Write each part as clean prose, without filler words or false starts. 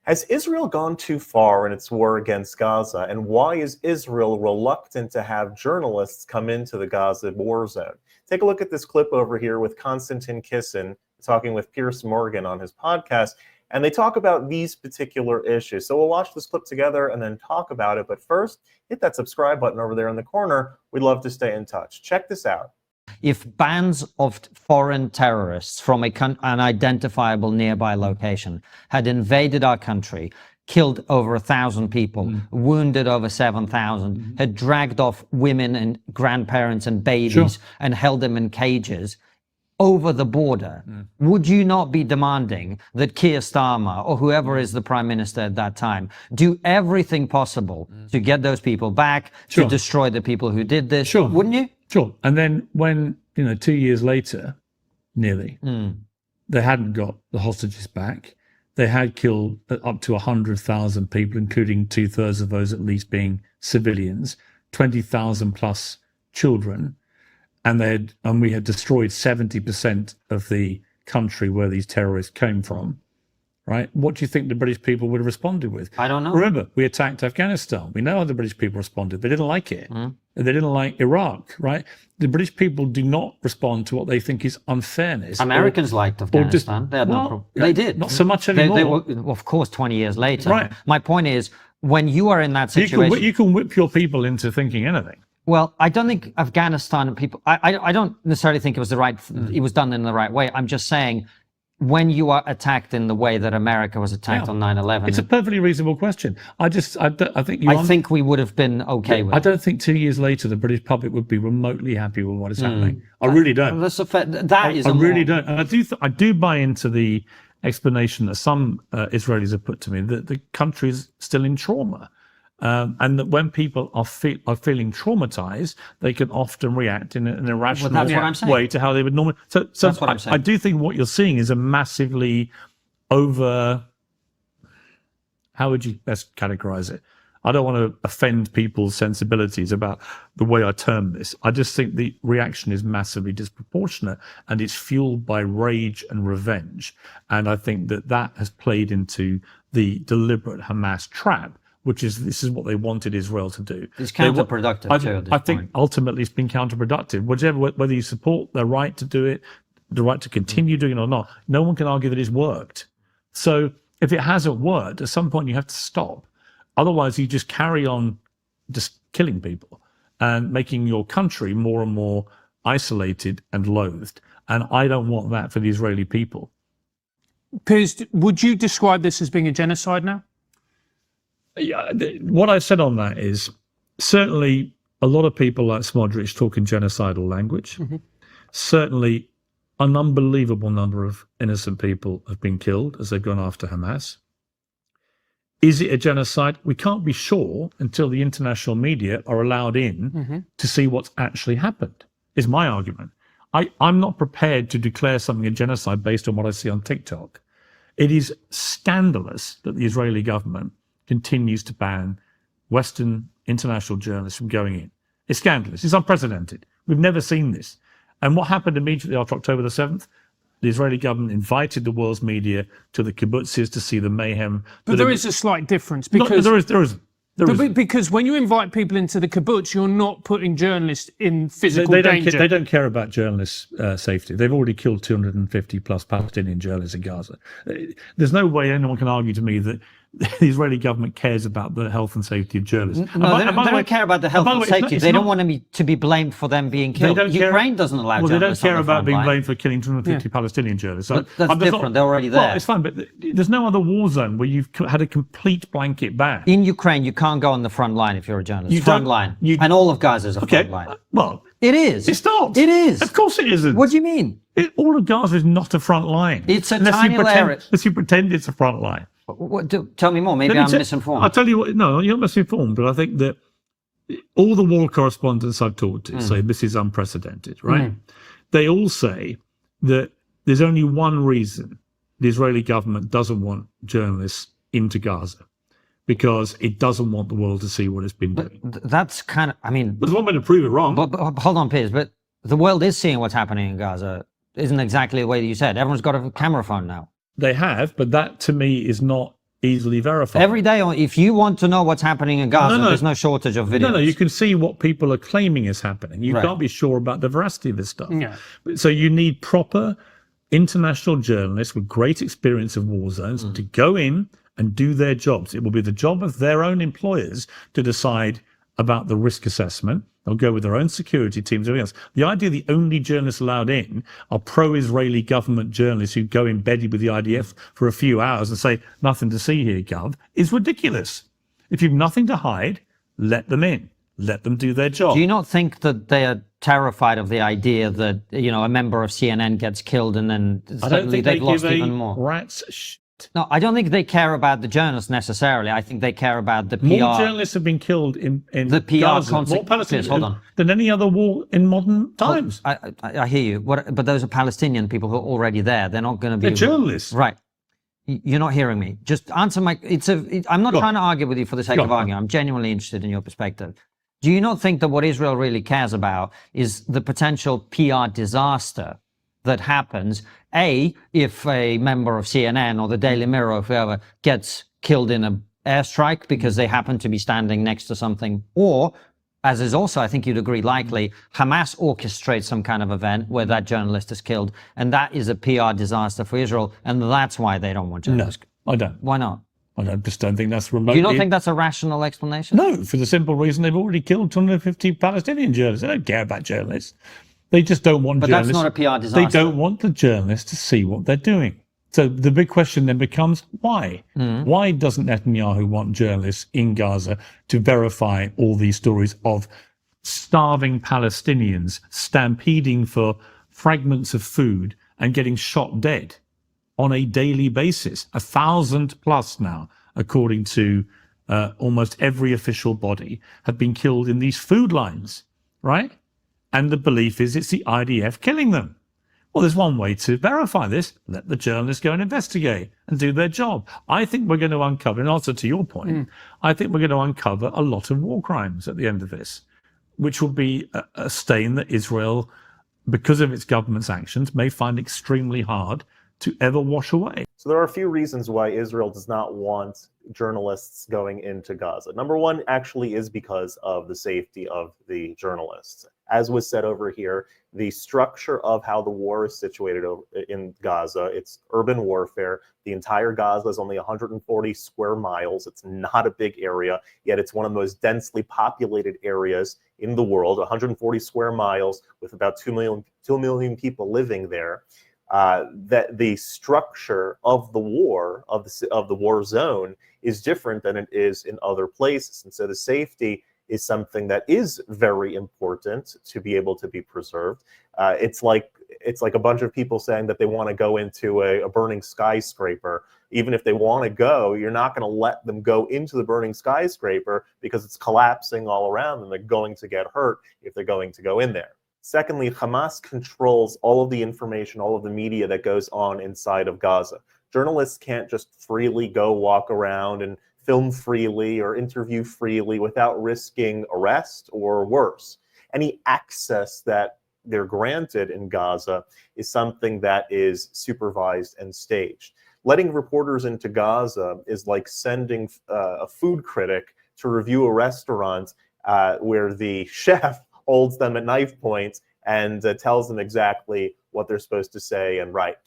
Has Israel gone too far in its war against Gaza, and why is Israel reluctant to have journalists come into the Gaza war zone? Take a look at this clip over here with Konstanton Kisin talking with Piers on his podcast, and they talk about these particular issues. So we'll watch this clip together and then talk about it. But first, hit that subscribe button over there in the corner. We'd love to stay in touch. Check this out. If bands of foreign terrorists from an identifiable nearby location had invaded our country, killed over 1,000 people, wounded over 7,000, had dragged off women and grandparents and babies and held them in cages over the border, would you not be demanding that Keir Starmer or whoever is the prime minister at that time do everything possible to get those people back, to destroy the people who did this? Wouldn't you? Sure. And then when, 2 years later, nearly, they hadn't got the hostages back, they had killed up to 100,000 people, including 2/3 of those at least being civilians, 20,000 plus children, and we had destroyed 70% of the country where these terrorists came from, right? What do you think the British people would have responded with? I don't know. Remember, we attacked Afghanistan. We know how the British people responded. They didn't like it. They didn't like Iraq, right? The British people do not respond to what they think is unfairness. Americans liked Afghanistan. They had no problem. They did. Not so much anymore. They were, of course, 20 years later. Right. My point is, when you are in that situation... You can whip your people into thinking anything. Well, I don't think Afghanistan people... I don't necessarily think it was it was done in the right way. I'm just saying, when you are attacked in the way that America was attacked on 9/11... It's a perfectly reasonable question. I think we would have been okay with it. I don't think 2 years later the British public would be remotely happy with what is happening. I really don't. I really don't. And I do buy into the explanation that some Israelis have put to me that the country is still in trauma. And that when people are feeling traumatized, they can often react in an irrational way to how they would normally. So that's what I'm saying. I do think what you're seeing is a massively over. How would you best categorize it? I don't want to offend people's sensibilities about the way I term this. I just think the reaction is massively disproportionate, and it's fueled by rage and revenge. And I think that has played into the deliberate Hamas trap, which is this is what they wanted Israel to do. It's counterproductive too. I think ultimately it's been counterproductive. Whether you support their right to do it, the right to continue doing it or not, no one can argue that it's worked. So if it hasn't worked, at some point you have to stop. Otherwise, you just carry on just killing people and making your country more and more isolated and loathed. And I don't want that for the Israeli people. Piers, would you describe this as being a genocide now? Yeah, what I said on that is certainly a lot of people like Smodrich talk in genocidal language. Certainly an unbelievable number of innocent people have been killed as they've gone after Hamas. Is it a genocide? We can't be sure until the international media are allowed in to see what's actually happened, is my argument. I'm not prepared to declare something a genocide based on what I see on TikTok. It is scandalous that the Israeli government continues to ban Western international journalists from going in. It's scandalous. It's unprecedented. We've never seen this. And what happened immediately after October the 7th? The Israeli government invited the world's media to the kibbutzes to see the mayhem. But there is a slight difference because because when you invite people into the kibbutz, you're not putting journalists in physical danger. They don't care about journalists' safety. They've already killed 250 plus Palestinian journalists in Gaza. There's no way anyone can argue to me that the Israeli government cares about the health and safety of journalists. No, they don't care about the health and safety. They don't want to be blamed for them being killed. Ukraine doesn't allow journalists. They don't care about being blamed for killing 250 Palestinian journalists. So that's different. They're already there. Well, it's fine, but there's no other war zone where you've had a complete blanket ban. In Ukraine, you can't go on the front line if you're a journalist. And all of Gaza is a front line. Well, it is. It's not. It is. Of course it isn't. What do you mean? All of Gaza is not a front line. It's a tiny area. Unless you pretend it's a front line. Tell me more. Maybe I'm misinformed. I'll tell you what. No, you're not misinformed. But I think that all the war correspondents I've talked to say this is unprecedented, right? They all say that there's only one reason the Israeli government doesn't want journalists into Gaza, because it doesn't want the world to see what it's been doing. That's kind of, there's one way to prove it wrong. But hold on, Piers. But the world is seeing what's happening in Gaza. Isn't exactly the way that you said. Everyone's got a camera phone now. They have, but that to me is not easily verified. Every day, if you want to know what's happening in Gaza, there's no shortage of videos. No, you can see what people are claiming is happening. You can't be sure about the veracity of this stuff. Yeah. So you need proper international journalists with great experience of war zones to go in and do their jobs. It will be the job of their own employers to decide about the risk assessment. They'll go with their own security teams, everything else. The idea the only journalists allowed in are pro-Israeli government journalists who go embedded with the IDF for a few hours and say, nothing to see here, Gov, is ridiculous. If you've nothing to hide, let them in. Let them do their job. Do you not think that they are terrified of the idea that, a member of CNN gets killed and then suddenly they've lost even more? Rat's No, I don't think they care about the journalists necessarily. I think they care about the PR. More journalists have been killed in the PR Gaza, consequences. Hold on. Than any other war in modern times. I hear you. But those are Palestinian people who are already there. They're not going to be. They're journalists. Right. You're not hearing me. Just answer my. I'm not trying to argue with you for the sake of arguing. I'm genuinely interested in your perspective. Do you not think that what Israel really cares about is the potential PR disaster that happens, if a member of CNN or the Daily Mirror or whoever gets killed in an airstrike because they happen to be standing next to something, or, as is also, I think you'd agree, likely, Hamas orchestrates some kind of event where that journalist is killed, and that is a PR disaster for Israel, and that's why they don't want journalists. No, I don't. Why not? I just don't think that's remotely... Do you not think that's a rational explanation? No, for the simple reason they've already killed 250 Palestinian journalists. They don't care about journalists. They just don't want journalists. But that's not a PR disaster. They don't want the journalists to see what they're doing. So the big question then becomes, why? Why doesn't Netanyahu want journalists in Gaza to verify all these stories of starving Palestinians stampeding for fragments of food and getting shot dead on a daily basis? 1,000 plus now, according to almost every official body, have been killed in these food lines, right? And the belief is it's the IDF killing them. Well, there's one way to verify this. Let the journalists go and investigate and do their job. I think we're going to uncover, in answer to your point, I think we're going to uncover a lot of war crimes at the end of this, which will be a stain that Israel, because of its government's actions, may find extremely hard to ever wash away. So there are a few reasons why Israel does not want journalists going into Gaza. Number one actually is because of the safety of the journalists. As was said over here, the structure of how the war is situated in Gaza, it's urban warfare. The entire Gaza is only 140 square miles. It's not a big area, yet it's one of the most densely populated areas in the world, 140 square miles with about 2 million people living there. That the structure of the war, of the war zone, is different than it is in other places. And so the safety is something that is very important to be able to be preserved. It's like a bunch of people saying that they want to go into a burning skyscraper. Even if they want to go, you're not going to let them go into the burning skyscraper because it's collapsing all around them. They're going to get hurt if they're going to go in there. Secondly, Hamas controls all of the information, all of the media that goes on inside of Gaza. Journalists can't just freely go walk around and film freely or interview freely without risking arrest or worse. Any access that they're granted in Gaza is something that is supervised and staged. Letting reporters into Gaza is like sending a food critic to review a restaurant where the chef holds them at knife points and tells them exactly what they're supposed to say and write.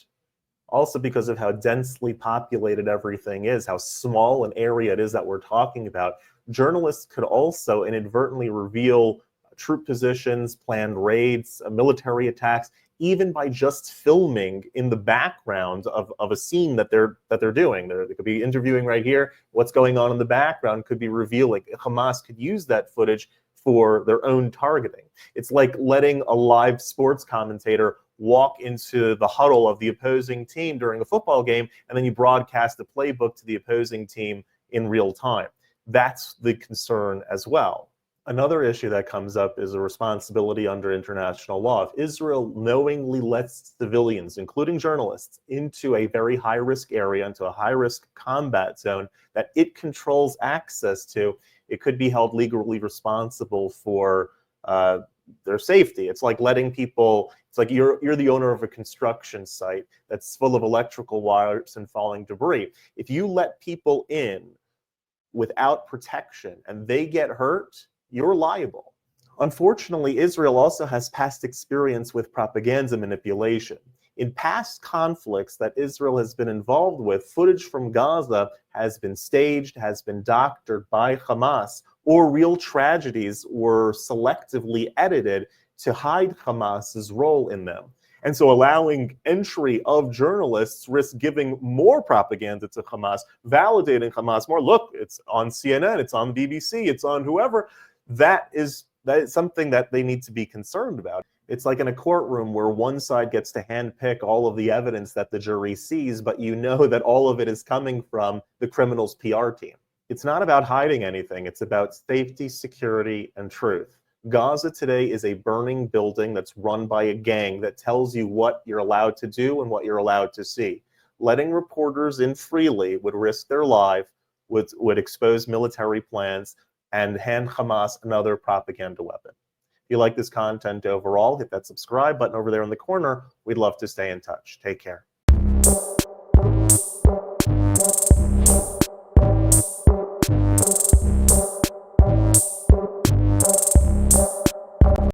Also, because of how densely populated everything is, how small an area it is that we're talking about, journalists could also inadvertently reveal troop positions, planned raids, military attacks, even by just filming in the background of a scene that they're doing. They could be interviewing right here. What's going on in the background could be revealing. Hamas could use that footage for their own targeting. It's like letting a live sports commentator walk into the huddle of the opposing team during a football game, and then you broadcast the playbook to the opposing team in real time. That's the concern as well. Another issue that comes up is a responsibility under international law. If Israel knowingly lets civilians, including journalists, into a very high-risk area, into a high-risk combat zone that it controls access to, it could be held legally responsible for their safety. It's like letting people, it's like you're the owner of a construction site that's full of electrical wires and falling debris. If you let people in without protection and they get hurt, you're liable. Unfortunately, Israel also has past experience with propaganda manipulation. In past conflicts that Israel has been involved with, footage from Gaza has been staged, has been doctored by Hamas, or real tragedies were selectively edited to hide Hamas's role in them. And so allowing entry of journalists risks giving more propaganda to Hamas, validating Hamas more. Look, it's on CNN, it's on BBC, it's on whoever. That is something that they need to be concerned about. It's like in a courtroom where one side gets to handpick all of the evidence that the jury sees, but you know that all of it is coming from the criminal's PR team. It's not about hiding anything. It's about safety, security, and truth. Gaza today is a burning building that's run by a gang that tells you what you're allowed to do and what you're allowed to see. Letting reporters in freely would risk their life, would expose military plans, and hand Hamas another propaganda weapon. If you like this content overall, hit that subscribe button over there in the corner. We'd love to stay in touch. Take care.